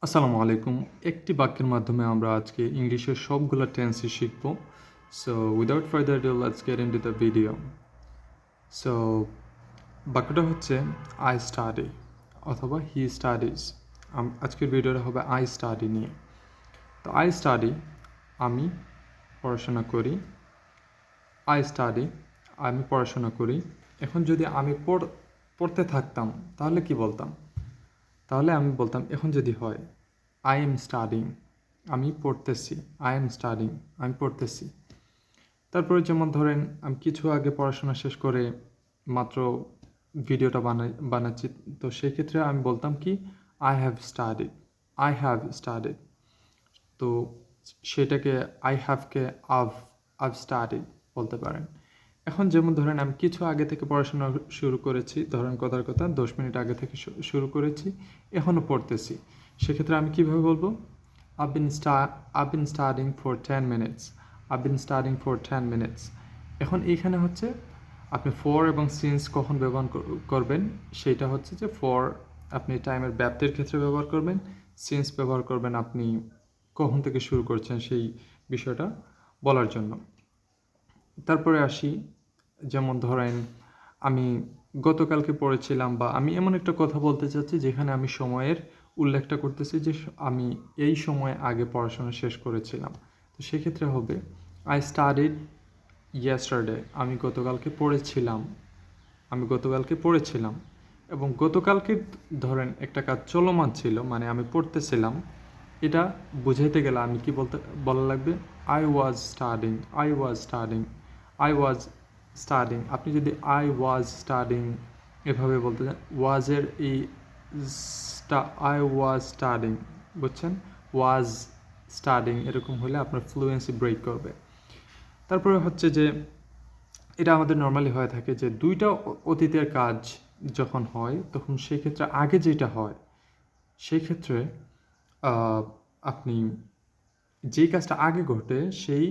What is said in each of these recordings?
আসসালামু আলাইকুম। একটি বাক্যের মাধ্যমে আমরা আজকে ইংলিশের সবগুলো টেন্সই শিখব। So without further do let's get into the video. So বাক্যটা হচ্ছে আই স্টাডি অথবা হি স্টাডিজ। আজকের ভিডিওটা হবে আই স্টাডি নিয়ে। তো আই স্টাডি আমি পড়াশোনা করি। আই স্টাডি আমি পড়াশোনা করি। এখন যদি আমি পড়তে থাকতাম তাহলে কি বলতাম? তাহলে আমি বলতাম, এখন যদি হয় আই এম স্টাডিং, আমি পড়তেছি। আই এম স্টাডিং, আমি পড়তেছি। তারপরে যেমন ধরেন আমি কিছু আগে পড়াশোনা শেষ করে মাত্র ভিডিওটা বানাচ্ছি, তো সেই ক্ষেত্রে আমি বলতাম কি I have studied. I have studied. তো সেটাকে আই হ্যাভকে আভ স্টাডিড বলতে পারেন। এখন যেমন ধরেন আমি কিছু আগে থেকে পড়াশোনা শুরু করেছি, ধরেন কথার কথা 10 মিনিট আগে থেকে শুরু করেছি, এখনও পড়তেছি। সেক্ষেত্রে আমি কীভাবে বলবো? I've been studying for 10 minutes. I've been studying for 10 minutes. এখন এইখানে হচ্ছে আপনি ফর এবং সিন্স কখন ব্যবহার করবেন, সেইটা হচ্ছে যে ফর আপনি টাইমের ব্যাপ্তির ক্ষেত্রে ব্যবহার করবেন, সিন্স ব্যবহার করবেন আপনি কখন থেকে শুরু করছেন সেই বিষয়টা বলার জন্য। তারপরে আসি, যেমন ধরেন আমি গতকালকে পড়েছিলাম, বা আমি এমন একটা কথা বলতে চাচ্ছি যেখানে আমি সময়ের উল্লেখটা করতেছি যে আমি এই সময় আগে পড়াশোনা শেষ করেছিলাম। তো সেক্ষেত্রে হবে আই স্টাডিড ইয়েস্টারডে। আমি গতকালকে পড়েছিলাম। এবং গতকালকে ধরেন একটা কাজ চলমান ছিল, মানে আমি পড়তেছিলাম, এটা বুঝাইতে গেলে আমি কি বলা লাগবে? I was studying. আপনি যদি আই ওয়াজ স্টাডিং এভাবে বলতে চান, ওয়াজের এই আই ওয়াজ স্টাডিং, বুঝছেন? ওয়াজ স্টাডিং এরকম হলে আপনার ফ্লুয়েন্সি ব্রেক করবে। তারপরে হচ্ছে যে এটা আমাদের নর্মালি হয়ে থাকে যে দুইটা অতীতের কাজ যখন হয় তখন সেই ক্ষেত্রে আগে যেটা হয় সেই ক্ষেত্রে আপনি যেই কাজটা আগে ঘটে সেই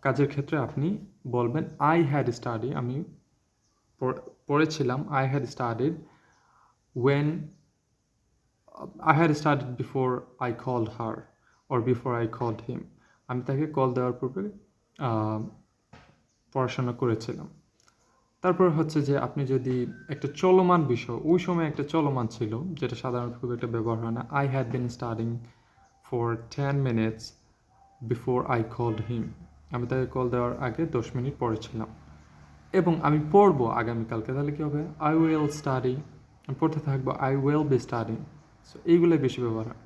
কাজের ক্ষেত্রে আপনি বলবেন আই হ্যাড স্টাডি, আমি পড়েছিলাম। I had studied when I had studied before I called her or before I called him. আমি তাকে কল দেওয়ার পূর্বে পড়াশোনা করেছিলাম। তারপর হচ্ছে যে আপনি যদি একটা চলমান বিষয়, ওই সময় একটা চলমান ছিল যেটা সাধারণত খুব একটা ব্যবহার হয় না, I had been studying for 10 minutes before I called him. আমি তাকে কল দেওয়ার আগে 10 মিনিট পড়েছিলাম এবং আমি পড়বো আগামীকালকে, তাহলে কী হবে? আই উইল স্টাডি, আমি পড়তে থাকবো, I will be studying. So এইগুলোই বেশি ব্যবহার হয়।